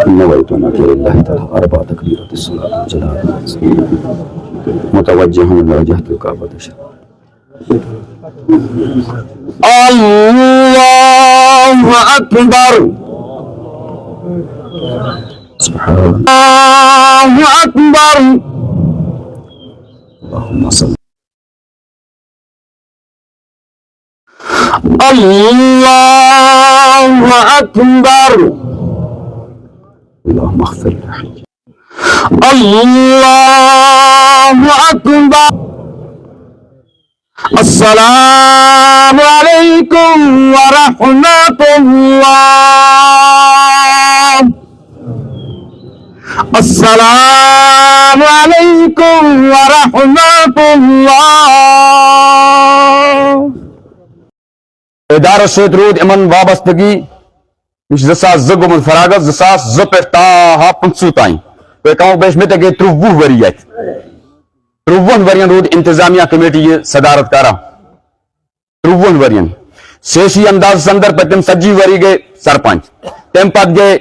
نويت أن أطيع الله تعالى 4 تكبيرات الصلاة جلال متوجها إلى وجهة الكعبة الله أكبر سبحان الله أكبر اللهم صل الله أكبر اللهم اغفر لي الله أكبر السلام عليكم ورحمة الله السلام عليكم ورحمة الله ادارہ سۭتۍ روٗد یِمن وابستگی مےٚ چھُ 2002 گوٚمُت فراغت 2002 پٮ۪ٹھ تاہا 25 تانۍ تُہۍ کَمو بیٚیہِ مےٚ تہِ گٔے 23 ؤری ییٚتہِ 53 ؤرین روٗد انتظامیہ کمیٹی یہ صدارت کران 53 ؤرین سیاسی انداز اندر پتم 70 ؤری گئے سرپنچ تمہ پتہٕ گٔے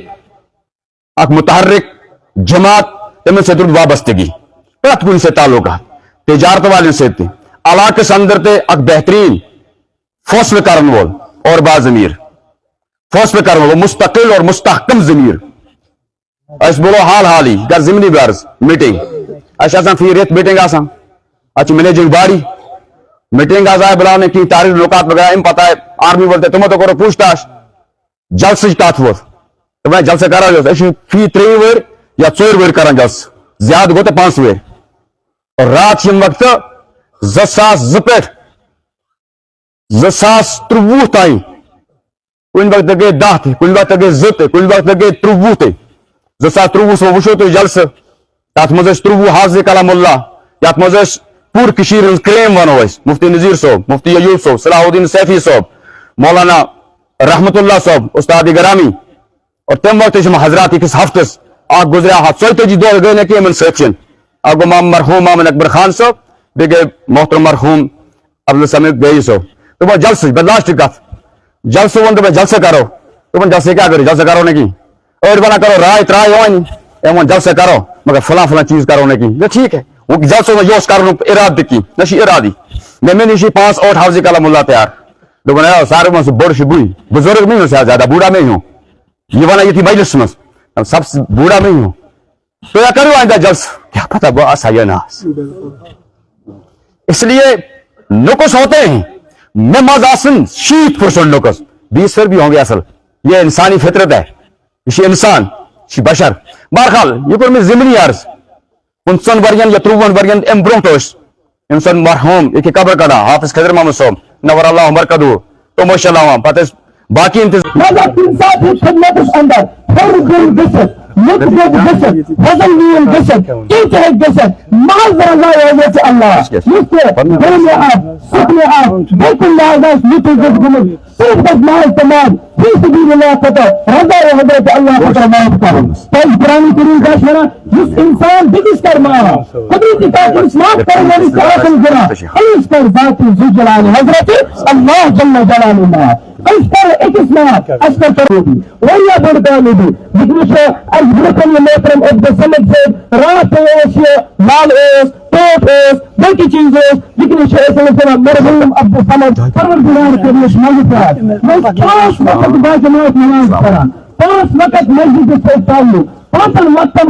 اکھ متحرک جماعت تمن سۭتۍ روٗد وابستگی پرٛٮ۪تھ کُنہِ سۭتۍ تعلقات تجارت والٮ۪ن سۭتۍ تہِ علاقس اندر تہِ اکھ بہترین فٲصلہٕ کرن وول اور باضمیر فٲصلہٕ کرن وول مستقل اور مستحکم ضمیر اس بولو حال حالی گر ضمنی غرض میٹنگ اچھا فی ریت میٹنگ آسان اچھا منیجنگ باڈی میٹنگ آئے بلانے کی تاریخ لوکات وغیرہ ام پتہ ہے آرمی بولتے تمہیں تو کرو پوچھ تاش جلسہ کت ووت تو میں جلسہ کران فی 3 ور یا 4 ور کران جلسہ زیادہ گو تو 5 ور اور رات یم وقت 2002 پہ 2023 تائیں کن وقت گئے 10 تہ کن وقت گئے 2 تہ کن وقت گئے 23 تہ 2023 وچھو تو جلسہ تات مز 23 حاضر کلام اللہ یت مز پور کلیم ونو مفتی نذیر صاحب مفتی ایوب صاحب صلاح الدین سیفی صاحب مولانا رحمت اللہ صاحب استاد گرامی اور تم وقت حضرات اکس ہفتس اخ گزریا 42 دہ گئی نا ان سن اخ گو مرحوم محمد اکبر خان صاحب بیٚیہِ گٔے محترم مرحوم عبدالسمد بیٚیہِ صاحب دوٚپُن جلسہ لاسٹ کت جلسہ وون دوٚپُن جلسہ کرو دوٚپُن جلسہ کیا کرو جلسہ کرو نا کہین أڑۍ ونان کرو رائے تراے ون وون جلسہ کرو مگر فلاں فلاں چیز کرو نا کہین ٹھیک ہے وہ جلسہ یہ کر ارادہ کی نہ ارادی مے نش 5-8 حافظ کلام اللہ تیار دوپن سارے من بوڑ بوڑ بزرگ نہیں ہوں زیادہ بوڑھا میں ہوں یہ ونان یہ مجلس من سب سے بوڑھا میں ہوں تو یا کرو آئندہ جلسہ کیا پتہ وہ آسا یا نہ اس لیے نقص ہوتے ہیں میں مز آسن 60% نقص 20 بھی ہوں گے اصل یہ انسانی فطرت ہے یہ انسان یہ بشر بہرحال یہ کور میں ضمنی عرض 25 ورین یا 53 ورین ام برونٹ ام سن مرحوم یہ قبر کڑا حافظ خضر محمد صاحب نور اللہ مرکدو تو ماشاء اللہ پتہ باقی انتظام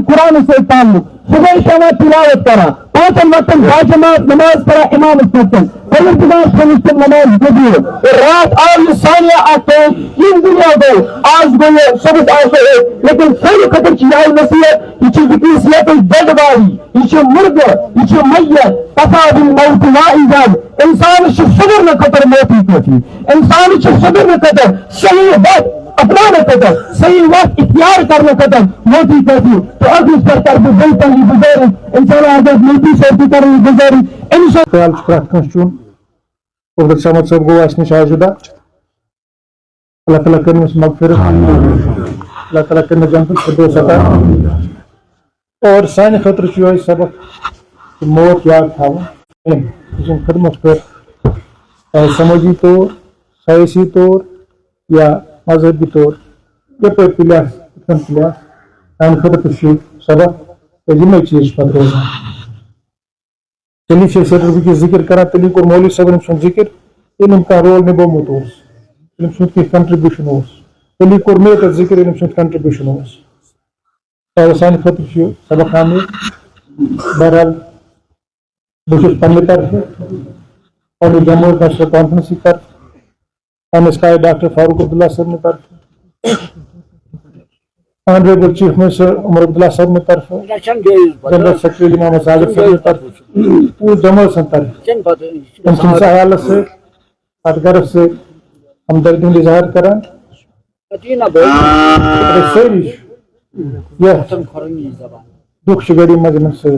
قرآن سے تعلق صبح شامہ تلاوت کرا 5 وقت باجماعت نماز پڑھا امام پڑھتے نماز گزر رات آج ثانیہ آتے یہ دنیا گو آج گئے صبح آج گئے لیکن ساری خطر چیزیں نصیحت یہ ذکر جد باری یہ مرد یہ میت پتا بالموت لا ایجاد انسان صبر نہ قطر موتی کو تھی انسان صبر نہ قطر صحیح وقت اپنانے قدر صحیح وقت اختیار کرنے قدر موتی کہتی تو اب اس پر طرف دل پہلی گزاری انشاءاللہ آزاد ملتی سوٹی کرنے گزاری انشاءاللہ خیال شکرات کنشون عبدال سمد صاحب گو اسنی شاہدہ اللہ تعالیٰ کرنے اس مغفرت اللہ تعالیٰ کرنے جنت فردوس عطا اور سانی خطر چیوئی سبق موت یاد تھا اس خدمت پر سمجھی طور سیاسی طور یا مذہبی طور یپر پلیس سان خطر سبق یمے چیز پتہ روزان تیلی صدر ذکر کران تیلی کور مولوی صاحب سن ذکر علم کا رول نبومت علم سن کی کنٹریبیوشن تیلی کور مے تک ذکر علم سن کنٹریبیوشن سان خطر سبق آمد بہرحال بہت پنہ طرف پنہ جموں نیشنل کانفرنس کی طرف پنس قائد ڈاکٹر فاروق عبداللہ صاحب نے طرف honourable chief minister Omar Abdullah صاحب نے طرف جنرل سیکرٹری محمد صادق صاحب نے طرف پورے جموں سن طرف ان سن حالت سے غرض سے ہمدردی اظہار کران ساری دکھ گڑی مجمع سے